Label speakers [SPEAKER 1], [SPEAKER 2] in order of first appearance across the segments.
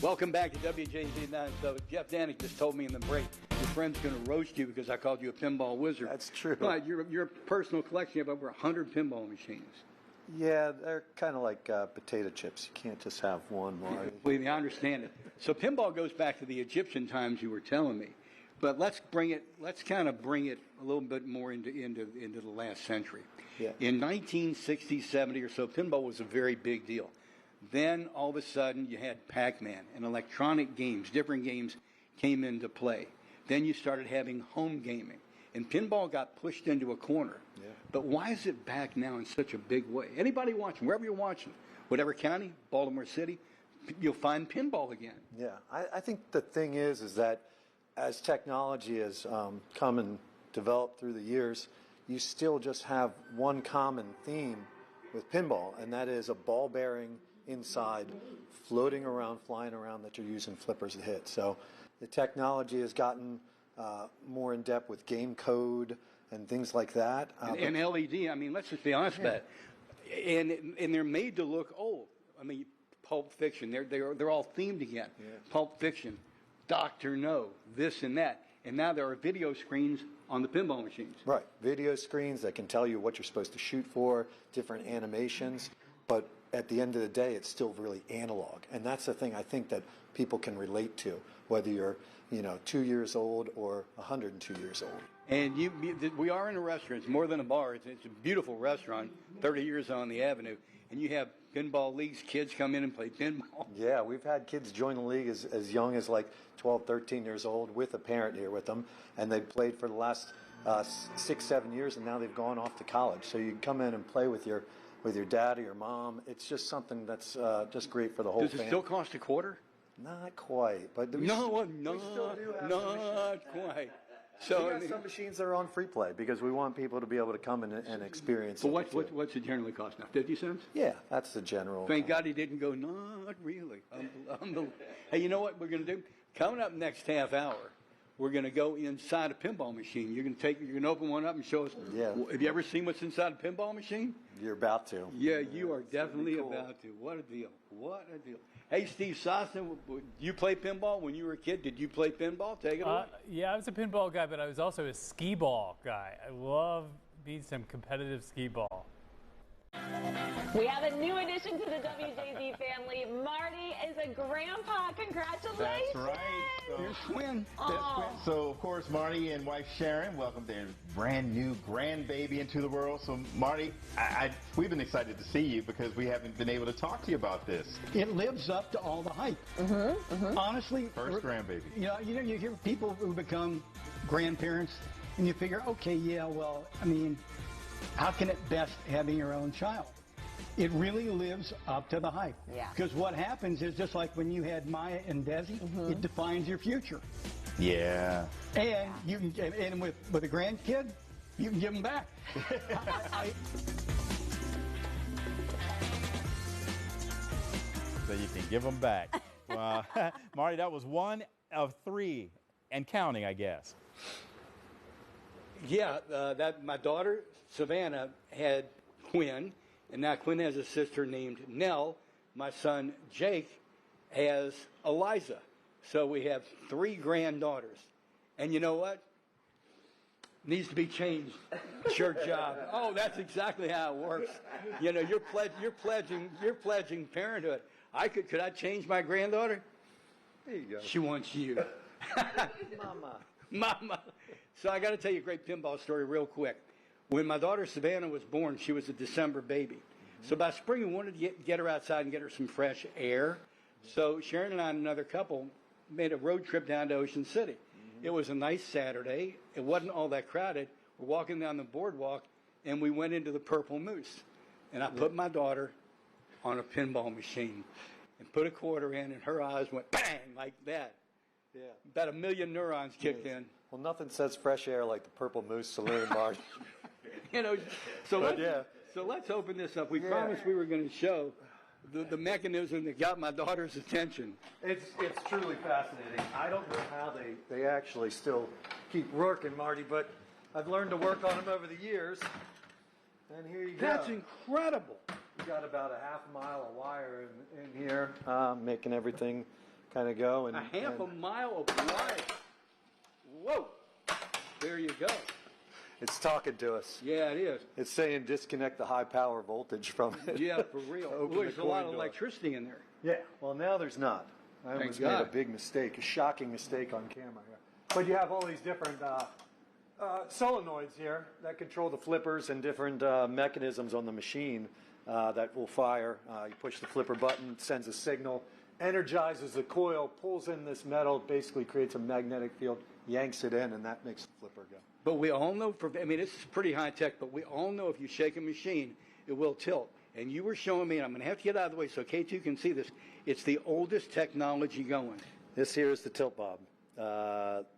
[SPEAKER 1] Welcome back to WJZ9. So Jeff Danik just told me in the break, your friend's going to roast you because I called you a pinball wizard.
[SPEAKER 2] That's true.
[SPEAKER 1] But your personal collection, you have over 100 pinball machines.
[SPEAKER 2] Yeah, they're kind of like potato chips. You can't just have one, Marty.
[SPEAKER 1] Believe me, I understand it. So pinball goes back to the Egyptian times you were telling me. But let's kind of bring it a little bit more into the last century.
[SPEAKER 2] Yeah.
[SPEAKER 1] In 1960, 70 or so, pinball was a very big deal. Then all of a sudden you had Pac-Man and electronic games, different games came into play. Then you started having home gaming. And pinball got pushed into a corner.
[SPEAKER 2] Yeah.
[SPEAKER 1] But why is it back now in such a big way? Anybody watching, wherever you're watching, whatever county, Baltimore City, you'll find pinball again.
[SPEAKER 2] Yeah, I think the thing is that as technology has come and developed through the years, you still just have one common theme with pinball, and that is a ball bearing inside, floating around, flying around that you're using flippers to hit. So the technology has gotten more in depth with game code and things like that.
[SPEAKER 1] And LED, I mean, let's just be honest about it. And they're made to look old. I mean, Pulp Fiction, they're all themed again.
[SPEAKER 2] Yeah.
[SPEAKER 1] Pulp Fiction, Dr. No, this and that. And now there are video screens on the pinball machines.
[SPEAKER 2] Right, video screens that can tell you what you're supposed to shoot for, different animations, but at the end of the day, it's still really analog. And that's the thing I think that people can relate to, whether you're 2 years old or 102 years old.
[SPEAKER 1] And we are in a restaurant. It's more than a bar. It's a beautiful restaurant, 30 years on the avenue. And you have pinball leagues, kids come in and play pinball.
[SPEAKER 2] Yeah, we've had kids join the league as young as like 12, 13 years old with a parent here with them. And they've played for the last 6, 7 years, and now they've gone off to college. So you can come in and play with your dad or your mom. It's just something that's just great for the whole family.
[SPEAKER 1] Does it still cost a quarter?
[SPEAKER 2] Not quite, but
[SPEAKER 1] not quite. So
[SPEAKER 2] we got some machines that are on free play because we want people to be able to come and experience it.
[SPEAKER 1] What's it generally cost now? 50 cents?
[SPEAKER 2] Yeah, that's the general.
[SPEAKER 1] Thank God he didn't go, not really. Hey, you know what we're going to do? Coming up next half hour, we're going to go inside a pinball machine. You're going to open one up and show us.
[SPEAKER 2] Yeah.
[SPEAKER 1] Have you ever seen what's inside a pinball machine?
[SPEAKER 2] You're about to.
[SPEAKER 1] Yeah, you are definitely about to. What a deal. What a deal. Hey, Steve Sostin, you play pinball when you were a kid? Did you play pinball? Take it away.
[SPEAKER 3] Yeah, I was a pinball guy, but I was also a skee ball guy. I love being some competitive skee ball.
[SPEAKER 4] We have a new addition to the WJZ family. Marty is a grandpa. Congratulations.
[SPEAKER 5] That's right.
[SPEAKER 1] You're a twin.
[SPEAKER 5] So, of course, Marty and wife Sharon welcomed their brand new grandbaby into the world. So, Marty, we've been excited to see you because we haven't been able to talk to you about this.
[SPEAKER 6] It lives up to all the hype. Honestly.
[SPEAKER 5] First grandbaby.
[SPEAKER 6] You hear people who become grandparents and you figure, okay, yeah, well, I mean, how can it best having your own child? It really lives up to the hype.
[SPEAKER 4] Yeah.
[SPEAKER 6] Because what happens is just like when you had Maya and Desi, it defines your future.
[SPEAKER 5] Yeah.
[SPEAKER 6] And you can, and with a grandkid, you can give them back.
[SPEAKER 7] So you can give them back. Well, Marty, that was 1 of 3 and counting, I guess.
[SPEAKER 1] Yeah, my daughter, Savannah, had Quinn, and now Quinn has a sister named Nell. My son, Jake, has Eliza. So we have 3 granddaughters. And you know what? Needs to be changed. It's your job. Oh, that's exactly how it works. You're pledging parenthood. Could I change my granddaughter?
[SPEAKER 2] There you go.
[SPEAKER 1] She wants you. Mama. So I got to tell you a great pinball story real quick. When my daughter Savannah was born, she was a December baby. So by spring, we wanted to get her outside and get her some fresh air. So Sharon and I and another couple made a road trip down to Ocean City. It was a nice Saturday. It wasn't all that crowded. We're walking down the boardwalk, and we went into the Purple Moose. And I put my daughter on a pinball machine and put a quarter in, and her eyes went bang like that.
[SPEAKER 2] Yeah.
[SPEAKER 1] About 1 million neurons kicked in.
[SPEAKER 2] Well, nothing says fresh air like the Purple Moose Saloon, Marty.
[SPEAKER 1] So let's open this up. We promised we were going to show the mechanism that got my daughter's attention.
[SPEAKER 2] It's truly fascinating. I don't know how they actually still keep working, Marty, but I've learned to work on them over the years. And here you go.
[SPEAKER 1] That's incredible.
[SPEAKER 2] We got about a half mile of wire in here, making everything kind of go. And
[SPEAKER 1] a half a mile of wire. Whoa. There you go.
[SPEAKER 2] It's talking to us.
[SPEAKER 1] Yeah, it is.
[SPEAKER 2] It's saying disconnect the high power voltage from it.
[SPEAKER 1] Yeah, for real.
[SPEAKER 2] Open
[SPEAKER 1] Ooh, there's
[SPEAKER 2] the
[SPEAKER 1] a lot
[SPEAKER 2] coin
[SPEAKER 1] of
[SPEAKER 2] door.
[SPEAKER 1] electricity in there.
[SPEAKER 2] Yeah, well, now there's not. I
[SPEAKER 1] Thank
[SPEAKER 2] almost made a
[SPEAKER 1] God.
[SPEAKER 2] big mistake, a shocking mistake on camera here. But you have all these different solenoids here that control the flippers and different mechanisms on the machine that will fire. You push the flipper button, it sends a signal, energizes the coil, pulls in this metal, basically creates a magnetic field, yanks it in, and that makes the flipper go.
[SPEAKER 1] But we all know, I mean, this is pretty high tech, but we all know if you shake a machine, it will tilt. And you were showing me, and I'm going to have to get out of the way so K2 can see this, it's the oldest technology going.
[SPEAKER 2] This here is the tilt bob.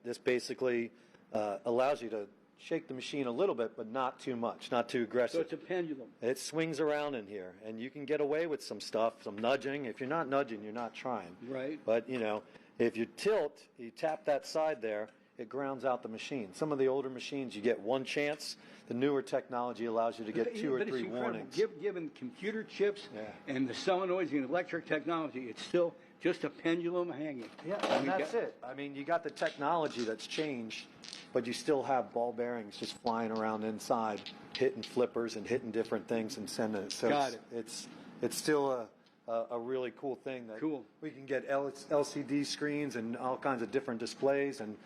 [SPEAKER 2] This basically allows you to shake the machine a little bit, but not too much, not too aggressive.
[SPEAKER 1] So it's a pendulum.
[SPEAKER 2] It swings around in here, and you can get away with some stuff, some nudging. If you're not nudging, you're not trying.
[SPEAKER 1] Right.
[SPEAKER 2] But, you know, if you tilt, you tap that side there, it grounds out the machine. Some of the older machines, you get one chance. The newer technology allows you to get two or three warnings.
[SPEAKER 1] Given computer chips
[SPEAKER 2] Yeah.
[SPEAKER 1] and the solenoids and electric technology, it's still just a pendulum hanging.
[SPEAKER 2] Yeah, and that's it. I mean, you got the technology that's changed, but you still have ball bearings just flying around inside, hitting flippers and hitting different things and sending it. So
[SPEAKER 1] Got
[SPEAKER 2] it's still a really cool thing that
[SPEAKER 1] Cool.
[SPEAKER 2] we can get LCD screens and all kinds of different displays and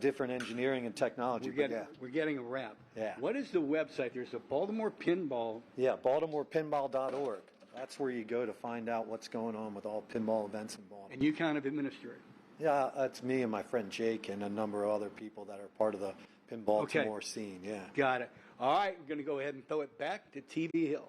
[SPEAKER 2] different engineering and technology.
[SPEAKER 1] We're getting a wrap.
[SPEAKER 2] Yeah.
[SPEAKER 1] What is the website? There's a Baltimore Pinball.
[SPEAKER 2] Yeah, BaltimorePinball.org. That's where you go to find out what's going on with all pinball events in Baltimore.
[SPEAKER 1] And you kind of administer it.
[SPEAKER 2] Yeah, that's me and my friend Jake and a number of other people that are part of the Baltimore scene. Yeah.
[SPEAKER 1] Got it. All right, we're going to go ahead and throw it back to TV Hill.